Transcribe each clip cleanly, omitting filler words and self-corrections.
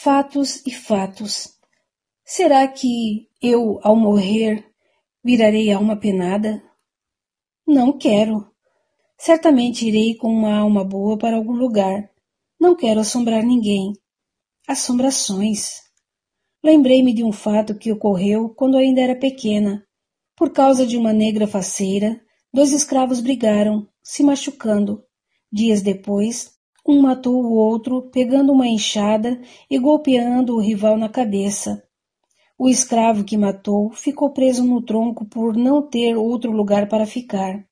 Fatos e fatos. Será que eu, ao morrer, virarei alma penada? Não quero. Certamente irei com uma alma boa para algum lugar. Não quero assombrar ninguém. Assombrações. Lembrei-me de um fato que ocorreu quando ainda era pequena. Por causa de uma negra faceira, 2 escravos brigaram, se machucando. Dias depois, um matou o outro, pegando uma enxada e golpeando o rival na cabeça. O escravo que matou ficou preso no tronco por não ter outro lugar para ficar.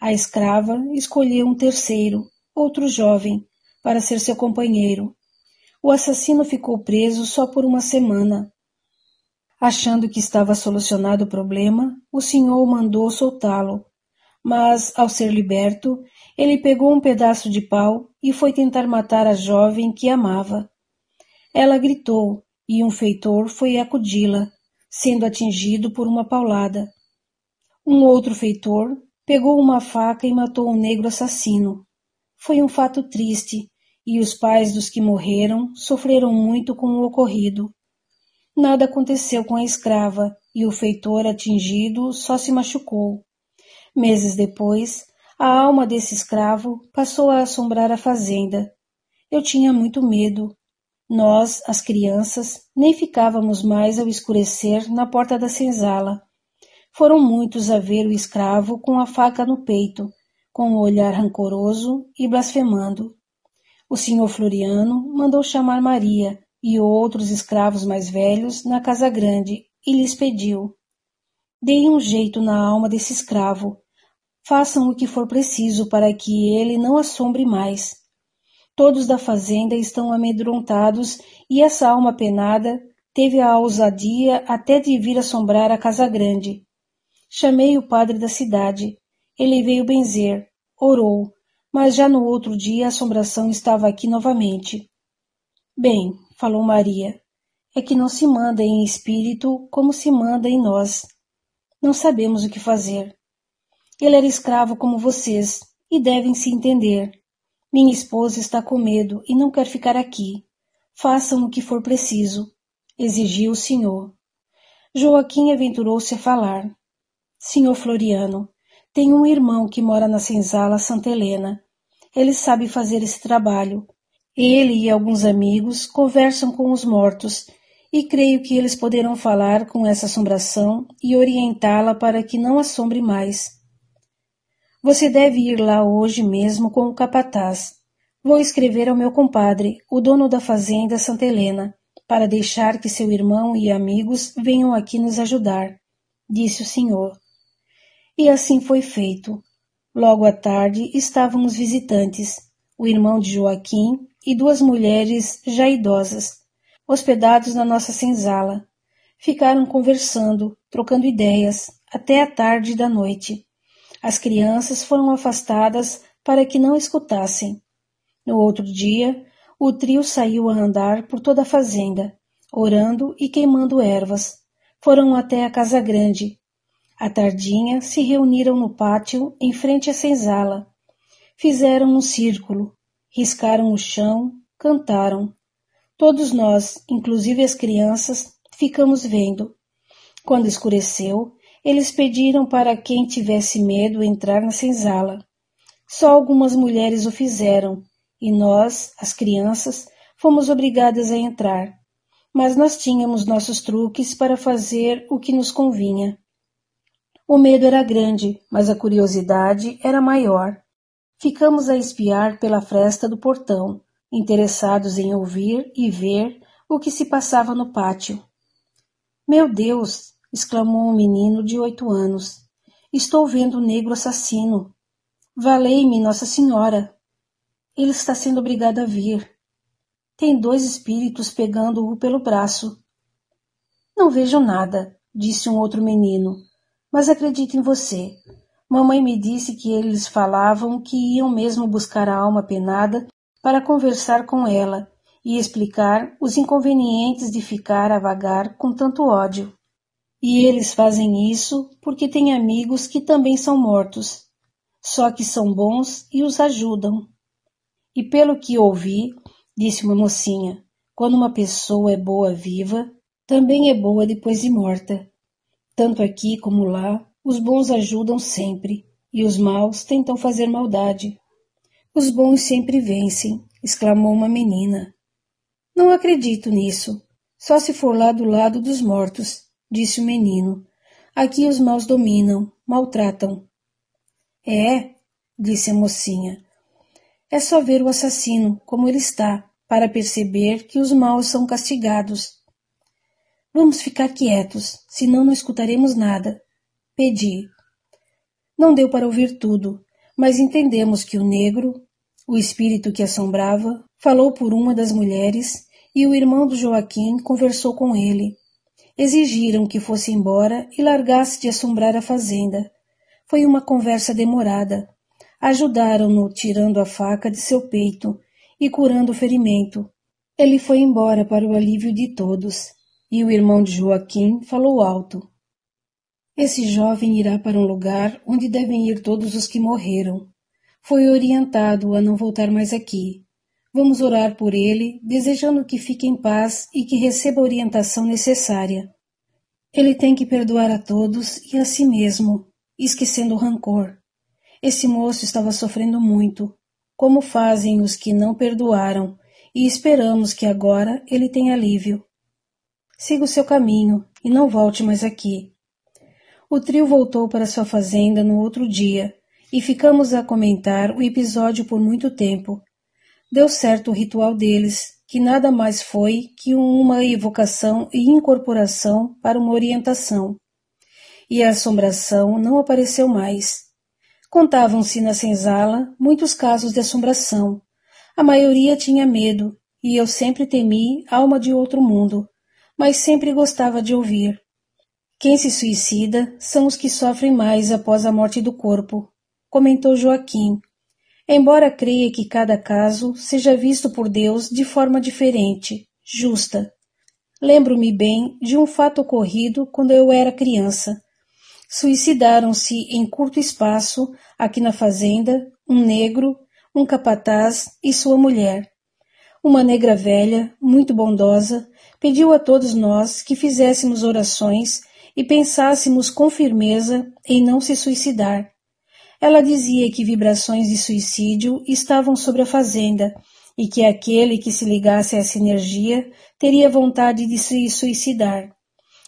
A escrava escolheu um terceiro, outro jovem, para ser seu companheiro. O assassino ficou preso só por uma semana. Achando que estava solucionado o problema, o senhor mandou soltá-lo. Mas, ao ser liberto, ele pegou um pedaço de pau e foi tentar matar a jovem que amava. Ela gritou, e um feitor foi acudi-la, sendo atingido por uma paulada. Um outro feitor pegou uma faca e matou o negro assassino. Foi um fato triste, e os pais dos que morreram sofreram muito com o ocorrido. Nada aconteceu com a escrava, e o feitor atingido só se machucou. Meses depois, a alma desse escravo passou a assombrar a fazenda. Eu tinha muito medo. Nós, as crianças, nem ficávamos mais ao escurecer na porta da senzala. Foram muitos a ver o escravo com a faca no peito, com o olhar rancoroso e blasfemando. O senhor Floriano mandou chamar Maria e outros escravos mais velhos na casa grande e lhes pediu: deem um jeito na alma desse escravo. Façam o que for preciso para que ele não assombre mais. Todos da fazenda estão amedrontados e essa alma penada teve a ousadia até de vir assombrar a casa grande. Chamei o padre da cidade. Ele veio benzer, orou, mas já no outro dia a assombração estava aqui novamente. Bem, falou Maria, é que não se manda em espírito como se manda em nós. Não sabemos o que fazer. Ele era escravo como vocês, e devem se entender. Minha esposa está com medo e não quer ficar aqui. Façam o que for preciso, exigiu o senhor. Joaquim aventurou-se a falar. Senhor Floriano, tenho um irmão que mora na senzala Santa Helena. Ele sabe fazer esse trabalho. Ele e alguns amigos conversam com os mortos e creio que eles poderão falar com essa assombração e orientá-la para que não assombre mais. Você deve ir lá hoje mesmo com o capataz. Vou escrever ao meu compadre, o dono da fazenda Santa Helena, para deixar que seu irmão e amigos venham aqui nos ajudar, disse o senhor. E assim foi feito. Logo à tarde estavam os visitantes, o irmão de Joaquim e 2 mulheres já idosas, hospedados na nossa senzala. Ficaram conversando, trocando ideias, até a tarde da noite. As crianças foram afastadas para que não escutassem. No outro dia, o trio saiu a andar por toda a fazenda, orando e queimando ervas. Foram até a casa grande. À tardinha, se reuniram no pátio, em frente à senzala. Fizeram um círculo, riscaram o chão, cantaram. Todos nós, inclusive as crianças, ficamos vendo. Quando escureceu, eles pediram para quem tivesse medo entrar na senzala. Só algumas mulheres o fizeram, e nós, as crianças, fomos obrigadas a entrar. Mas nós tínhamos nossos truques para fazer o que nos convinha. O medo era grande, mas a curiosidade era maior. Ficamos a espiar pela fresta do portão, interessados em ouvir e ver o que se passava no pátio. Meu Deus! Exclamou um menino de 8 anos. Estou vendo o negro assassino. Valei-me, Nossa Senhora! Ele está sendo obrigado a vir. Tem 2 espíritos pegando-o pelo braço. Não vejo nada, disse um outro menino, mas acredito em você. Mamãe me disse que eles falavam que iam mesmo buscar a alma penada para conversar com ela e explicar os inconvenientes de ficar a vagar com tanto ódio. E eles fazem isso porque têm amigos que também são mortos, só que são bons e os ajudam. E pelo que ouvi, disse uma mocinha, Quando uma pessoa é boa viva, também é boa depois de morta. Tanto aqui como lá, os bons ajudam sempre, e os maus tentam fazer maldade. Os bons sempre vencem, exclamou uma menina. Não acredito nisso. Só se for lá do lado dos mortos, disse o menino. Aqui os maus dominam, maltratam. É, disse a mocinha. É só ver o assassino, como ele está, para perceber que os maus são castigados. Vamos ficar quietos, senão não escutaremos nada. Pedi. Não deu para ouvir tudo, mas entendemos que o negro, o espírito que assombrava, falou por uma das mulheres e o irmão do Joaquim conversou com ele. Exigiram que fosse embora e largasse de assombrar a fazenda. Foi uma conversa demorada. Ajudaram-no tirando a faca de seu peito e curando o ferimento. Ele foi embora para o alívio de todos, e o irmão de Joaquim falou alto. Esse jovem irá para um lugar onde devem ir todos os que morreram. Foi orientado a não voltar mais aqui. Vamos orar por ele, desejando que fique em paz e que receba a orientação necessária. Ele tem que perdoar a todos e a si mesmo, esquecendo o rancor. Esse moço estava sofrendo muito, como fazem os que não perdoaram, e esperamos que agora ele tenha alívio. Siga o seu caminho e não volte mais aqui. O trio voltou para sua fazenda no outro dia, e ficamos a comentar o episódio por muito tempo. Deu certo o ritual deles, que nada mais foi que uma evocação e incorporação para uma orientação. E a assombração não apareceu mais. Contavam-se na senzala muitos casos de assombração. A maioria tinha medo, e eu sempre temi alma de outro mundo, mas sempre gostava de ouvir. Quem se suicida são os que sofrem mais após a morte do corpo, comentou Joaquim, embora creia que cada caso seja visto por Deus de forma diferente, justa. Lembro-me bem de um fato ocorrido quando eu era criança. Suicidaram-se em curto espaço, aqui na fazenda, um negro, um capataz e sua mulher. Uma negra velha, muito bondosa, pediu a todos nós que fizéssemos orações e pensássemos com firmeza em não se suicidar. Ela dizia que vibrações de suicídio estavam sobre a fazenda e que aquele que se ligasse a essa energia teria vontade de se suicidar.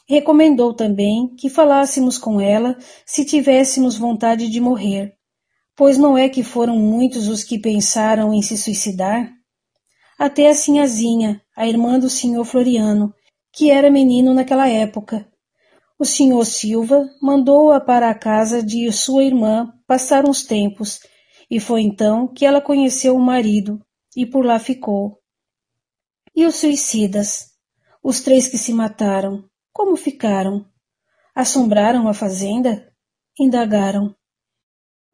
Recomendou também que falássemos com ela se tivéssemos vontade de morrer, pois não é que foram muitos os que pensaram em se suicidar? Até a sinhazinha, a irmã do senhor Floriano, que era menino naquela época. O senhor Silva mandou-a para a casa de sua irmã passar uns tempos, e foi então que ela conheceu o marido, e por lá ficou. E os suicidas? Os 3 que se mataram, como ficaram? Assombraram a fazenda? Indagaram.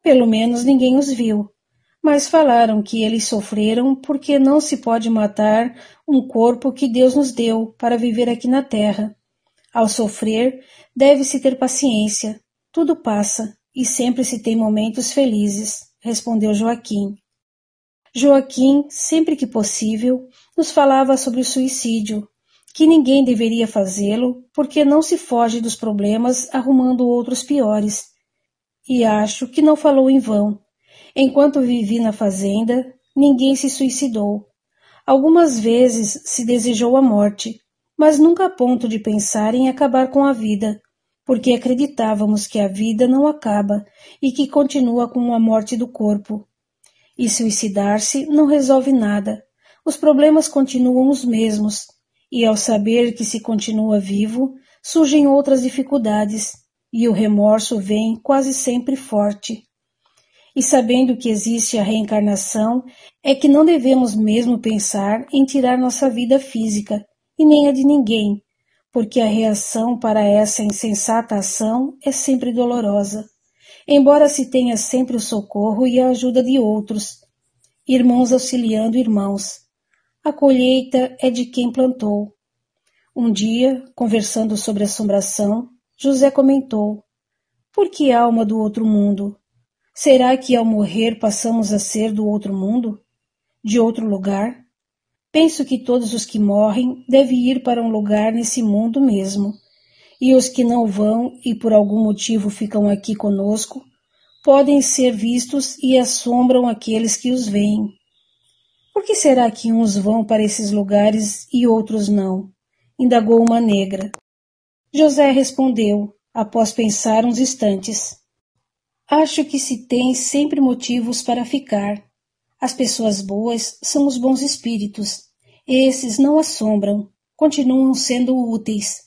Pelo menos ninguém os viu, mas falaram que eles sofreram porque não se pode matar um corpo que Deus nos deu para viver aqui na terra. Ao sofrer, deve-se ter paciência. Tudo passa, e sempre se tem momentos felizes, respondeu Joaquim. Joaquim, sempre que possível, nos falava sobre o suicídio, que ninguém deveria fazê-lo porque não se foge dos problemas arrumando outros piores. E acho que não falou em vão. Enquanto vivi na fazenda, ninguém se suicidou. Algumas vezes se desejou a morte, mas nunca a ponto de pensar em acabar com a vida, porque acreditávamos que a vida não acaba e que continua com a morte do corpo. E suicidar-se não resolve nada. Os problemas continuam os mesmos, e ao saber que se continua vivo, surgem outras dificuldades, e o remorso vem quase sempre forte. E sabendo que existe a reencarnação, é que não devemos mesmo pensar em tirar nossa vida física, e nem a de ninguém, porque a reação para essa insensata ação é sempre dolorosa, embora se tenha sempre o socorro e a ajuda de outros, irmãos auxiliando irmãos. A colheita é de quem plantou. Um dia, conversando sobre assombração, José comentou: por que alma do outro mundo? Será que ao morrer passamos a ser do outro mundo? De outro lugar? Penso que todos os que morrem devem ir para um lugar nesse mundo mesmo, e os que não vão e por algum motivo ficam aqui conosco, podem ser vistos e assombram aqueles que os veem. Por que será que uns vão para esses lugares e outros não? Indagou uma negra. José respondeu, após pensar uns instantes. Acho que se tem sempre motivos para ficar. As pessoas boas são os bons espíritos. Esses não assombram, continuam sendo úteis.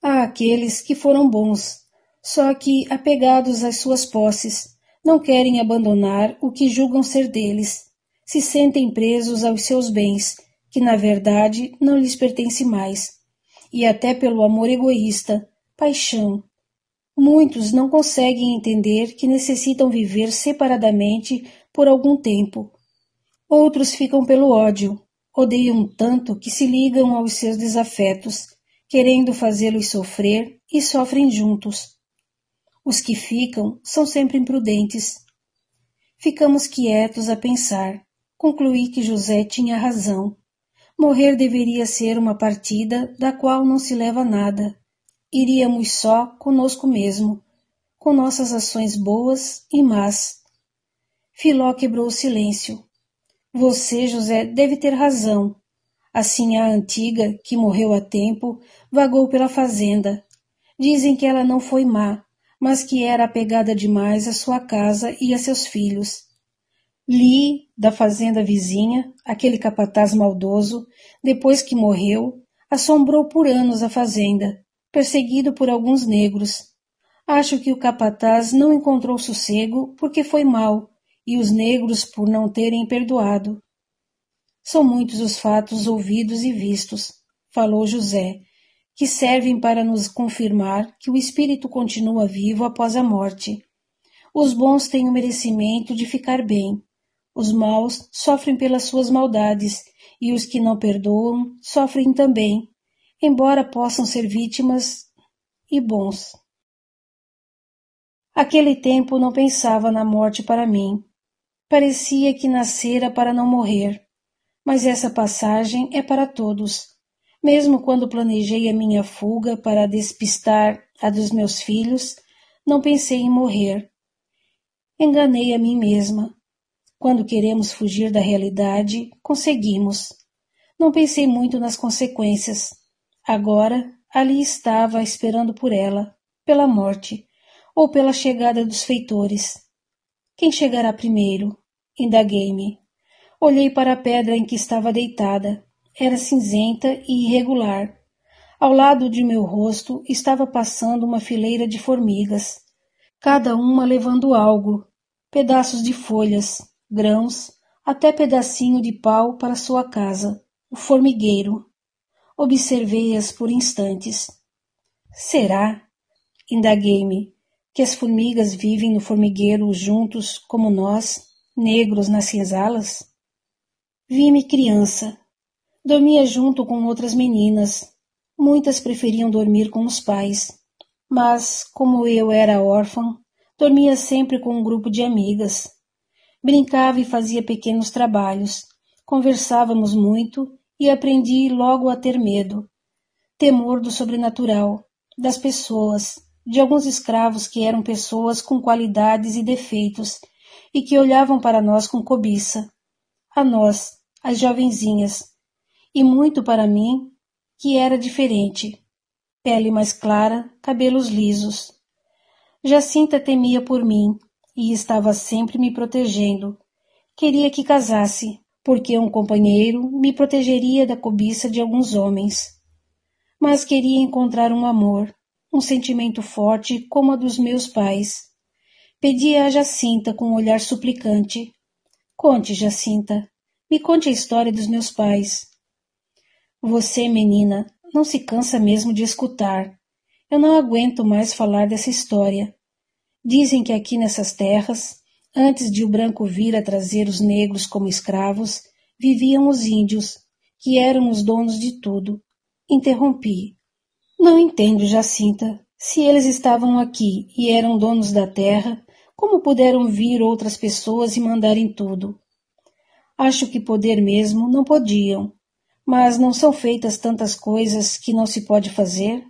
Há aqueles que foram bons, só que, apegados às suas posses, não querem abandonar o que julgam ser deles. Se sentem presos aos seus bens, que na verdade não lhes pertence mais, e até pelo amor egoísta, paixão. Muitos não conseguem entender que necessitam viver separadamente por algum tempo. Outros ficam pelo ódio, odeiam tanto que se ligam aos seus desafetos, querendo fazê-los sofrer e sofrem juntos. Os que ficam são sempre imprudentes. Ficamos quietos a pensar. Concluí que José tinha razão. Morrer deveria ser uma partida da qual não se leva nada. Iríamos só conosco mesmo, com nossas ações boas e más. Filó quebrou o silêncio. Você, José, deve ter razão. Assim a antiga, que morreu há tempo, vagou pela fazenda. Dizem que ela não foi má, mas que era apegada demais à sua casa e a seus filhos. Li, da fazenda vizinha, aquele capataz maldoso, depois que morreu, assombrou por anos a fazenda, perseguido por alguns negros. Acho que o capataz não encontrou sossego porque foi mau, e os negros por não terem perdoado. São muitos os fatos ouvidos e vistos, falou José, que servem para nos confirmar que o espírito continua vivo após a morte. Os bons têm o merecimento de ficar bem. Os maus sofrem pelas suas maldades, e os que não perdoam sofrem também, embora possam ser vítimas e bons. Aquele tempo não pensava na morte para mim. Parecia que nascera para não morrer. Mas essa passagem é para todos. Mesmo quando planejei a minha fuga para despistar a dos meus filhos, não pensei em morrer. Enganei a mim mesma. Quando queremos fugir da realidade, conseguimos. Não pensei muito nas consequências. Agora, ali estava esperando por ela, pela morte, ou pela chegada dos feitores. Quem chegará primeiro? Indaguei-me. Olhei para a pedra em que estava deitada. Era cinzenta e irregular. Ao lado de meu rosto estava passando uma fileira de formigas, cada uma levando algo, pedaços de folhas, grãos, até pedacinho de pau para sua casa, o formigueiro. Observei-as por instantes. Será, indaguei-me, que as formigas vivem no formigueiro juntos como nós, negros nas senzalas? Vi-me criança. Dormia junto com outras meninas. Muitas preferiam dormir com os pais. Mas, como eu era órfã, dormia sempre com um grupo de amigas. Brincava e fazia pequenos trabalhos. Conversávamos muito e aprendi logo a ter medo. Temor do sobrenatural, das pessoas, de alguns escravos que eram pessoas com qualidades e defeitos e que olhavam para nós com cobiça. A nós, as jovenzinhas, e muito para mim, que era diferente. Pele mais clara, cabelos lisos. Jacinta temia por mim e estava sempre me protegendo. Queria que casasse, porque um companheiro me protegeria da cobiça de alguns homens. Mas queria encontrar um amor, um sentimento forte como a dos meus pais. Pedia a Jacinta com um olhar suplicante. Conte, Jacinta, me conte a história dos meus pais. Você, menina, não se cansa mesmo de escutar. Eu não aguento mais falar dessa história. Dizem que aqui nessas terras, antes de o branco vir a trazer os negros como escravos, viviam os índios, que eram os donos de tudo. Interrompi. Não entendo, Jacinta. Se eles estavam aqui e eram donos da terra, como puderam vir outras pessoas e mandarem tudo? Acho que poder mesmo não podiam. Mas não são feitas tantas coisas que não se pode fazer?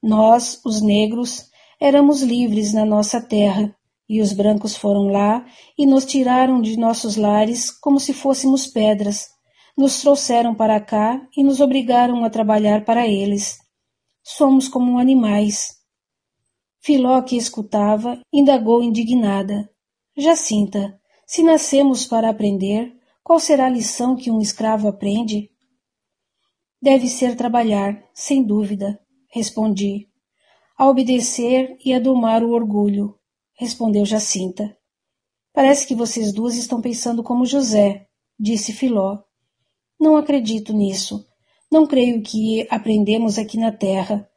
Nós, os negros, éramos livres na nossa terra, e os brancos foram lá e nos tiraram de nossos lares como se fôssemos pedras, nos trouxeram para cá e nos obrigaram a trabalhar para eles. Somos como animais. Filó, que escutava, indagou indignada. Jacinta, se nascemos para aprender, qual será a lição que um escravo aprende? Deve ser trabalhar, sem dúvida, respondi. A obedecer e a domar o orgulho, respondeu Jacinta. Parece que vocês duas estão pensando como José, disse Filó. Não acredito nisso. Não creio que aprendemos aqui na terra.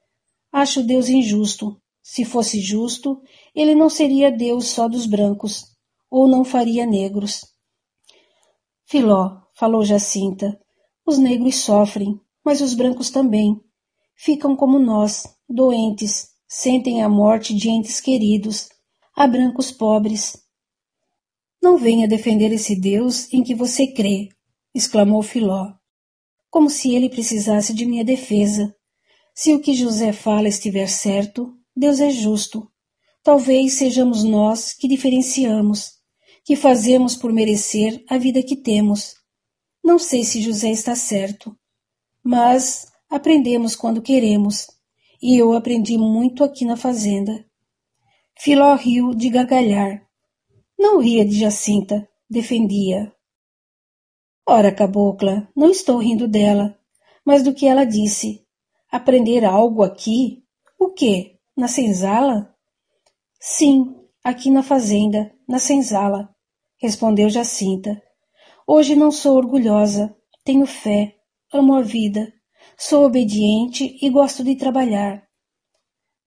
Acho Deus injusto. Se fosse justo, ele não seria Deus só dos brancos, ou não faria negros. Filó, falou Jacinta, os negros sofrem, mas os brancos também. Ficam como nós, doentes, sentem a morte de entes queridos. Há brancos pobres. Não venha defender esse Deus em que você crê, exclamou Filó, como se ele precisasse de minha defesa. Se o que José fala estiver certo, Deus é justo. Talvez sejamos nós que diferenciamos, que fazemos por merecer a vida que temos. Não sei se José está certo, mas aprendemos quando queremos, e eu aprendi muito aqui na fazenda. Filó riu de gargalhar. Não ria de Jacinta, defendia. Ora, cabocla, não estou rindo dela, mas do que ela disse. Aprender algo aqui? O quê? Na senzala? Sim, aqui na fazenda, na senzala, respondeu Jacinta. Hoje não sou orgulhosa, tenho fé, amo a vida, sou obediente e gosto de trabalhar.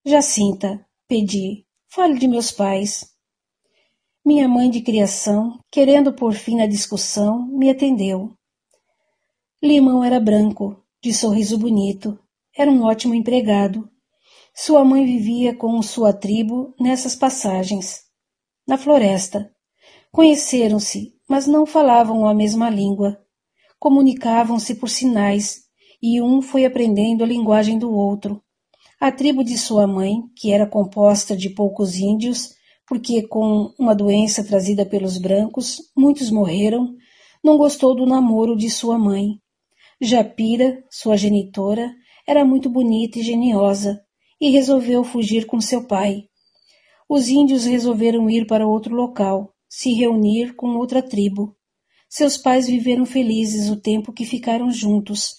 Jacinta, pedi, fale de meus pais. Minha mãe de criação, querendo pôr fim na discussão, me atendeu. Limão era branco, de sorriso bonito, era um ótimo empregado. Sua mãe vivia com sua tribo nessas passagens, na floresta. Conheceram-se, mas não falavam a mesma língua. Comunicavam-se por sinais, e um foi aprendendo a linguagem do outro. A tribo de sua mãe, que era composta de poucos índios, porque com uma doença trazida pelos brancos, muitos morreram, não gostou do namoro de sua mãe. Japira, sua genitora, era muito bonita e geniosa, e resolveu fugir com seu pai. Os índios resolveram ir para outro local, se reunir com outra tribo. Seus pais viveram felizes o tempo que ficaram juntos.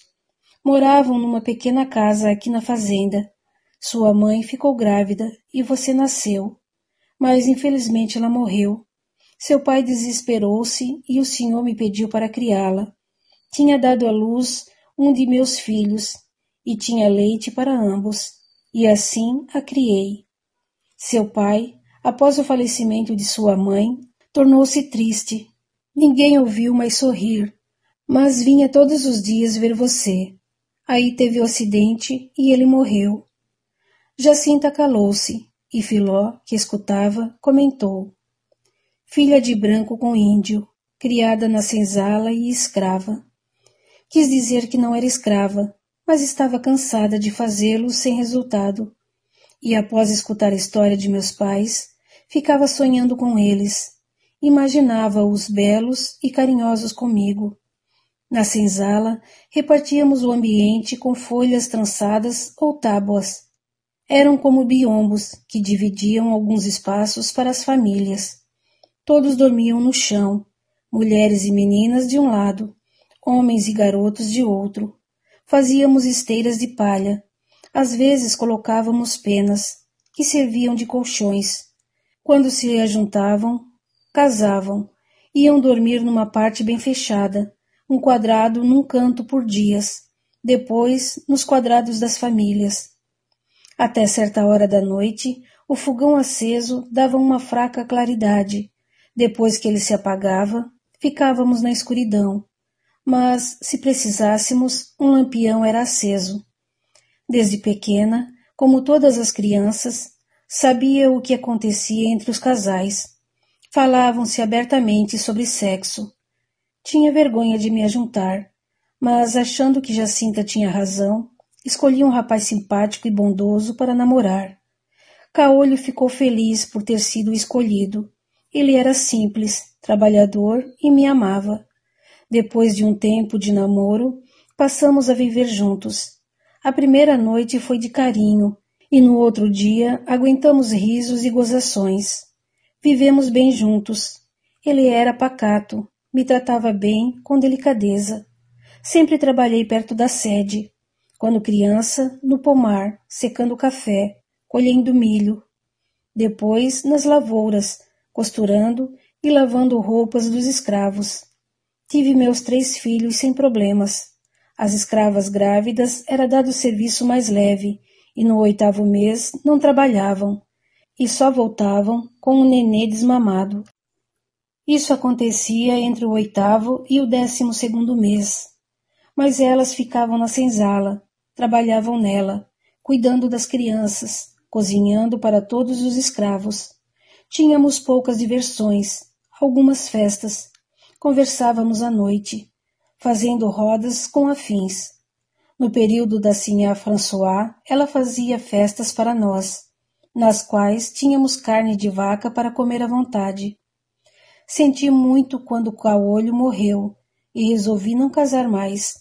Moravam numa pequena casa aqui na fazenda. Sua mãe ficou grávida e você nasceu. Mas infelizmente ela morreu. Seu pai desesperou-se e o senhor me pediu para criá-la. Tinha dado à luz um de meus filhos e tinha leite para ambos, e assim a criei. Seu pai, após o falecimento de sua mãe, tornou-se triste. Ninguém ouviu mais sorrir, mas vinha todos os dias ver você. Aí teve o acidente e ele morreu. Jacinta calou-se, e Filó, que escutava, comentou. Filha de branco com índio, criada na senzala e escrava. Quis dizer que não era escrava, mas estava cansada de fazê-lo sem resultado. E após escutar a história de meus pais, ficava sonhando com eles. Imaginava-os belos e carinhosos comigo. Na senzala, repartíamos o ambiente com folhas trançadas ou tábuas. Eram como biombos que dividiam alguns espaços para as famílias. Todos dormiam no chão, mulheres e meninas de um lado, homens e garotos de outro. Fazíamos esteiras de palha. Às vezes colocávamos penas, que serviam de colchões. Quando se ajuntavam, casavam, iam dormir numa parte bem fechada, um quadrado num canto por dias, depois nos quadrados das famílias. Até certa hora da noite, o fogão aceso dava uma fraca claridade. Depois que ele se apagava, ficávamos na escuridão. Mas, se precisássemos, um lampião era aceso. Desde pequena, como todas as crianças, sabia o que acontecia entre os casais. Falavam-se abertamente sobre sexo. Tinha vergonha de me ajuntar, mas achando que Jacinta tinha razão, escolhi um rapaz simpático e bondoso para namorar. Caolho ficou feliz por ter sido escolhido. Ele era simples, trabalhador e me amava. Depois de um tempo de namoro, passamos a viver juntos. A primeira noite foi de carinho, e no outro dia aguentamos risos e gozações. Vivemos bem juntos. Ele era pacato, me tratava bem, com delicadeza. Sempre trabalhei perto da sede. Quando criança, no pomar, secando café, colhendo milho. Depois, nas lavouras, costurando e lavando roupas dos escravos. Tive meus 3 filhos sem problemas. Às escravas grávidas era dado serviço mais leve, e no 8º mês não trabalhavam, e só voltavam com o nenê desmamado. Isso acontecia entre o 8º e o 12º mês. Mas elas ficavam na senzala, trabalhavam nela, cuidando das crianças, cozinhando para todos os escravos. Tínhamos poucas diversões, algumas festas. Conversávamos à noite, fazendo rodas com afins. No período da Sinhá François, ela fazia festas para nós, nas quais tínhamos carne de vaca para comer à vontade. Senti muito quando Caolho morreu e resolvi não casar mais.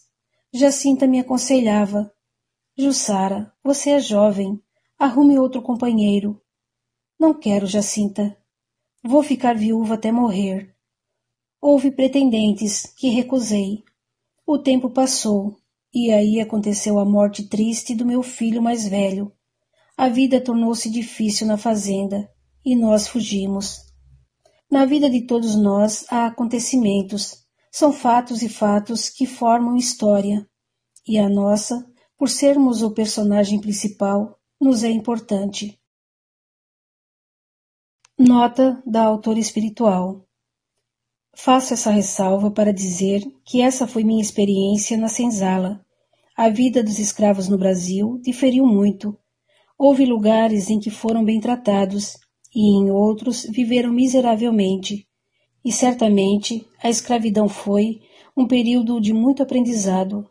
Jacinta me aconselhava: Jussara, você é jovem, arrume outro companheiro. Não quero, Jacinta. Vou ficar viúva até morrer. Houve pretendentes que recusei. O tempo passou, e aí aconteceu a morte triste do meu filho mais velho. A vida tornou-se difícil na fazenda, e nós fugimos. Na vida de todos nós há acontecimentos. São fatos e fatos que formam história. E a nossa, por sermos o personagem principal, nos é importante. Nota da autora espiritual. Faço essa ressalva para dizer que essa foi minha experiência na senzala. A vida dos escravos no Brasil diferiu muito. Houve lugares em que foram bem tratados e em outros viveram miseravelmente. E certamente a escravidão foi um período de muito aprendizado.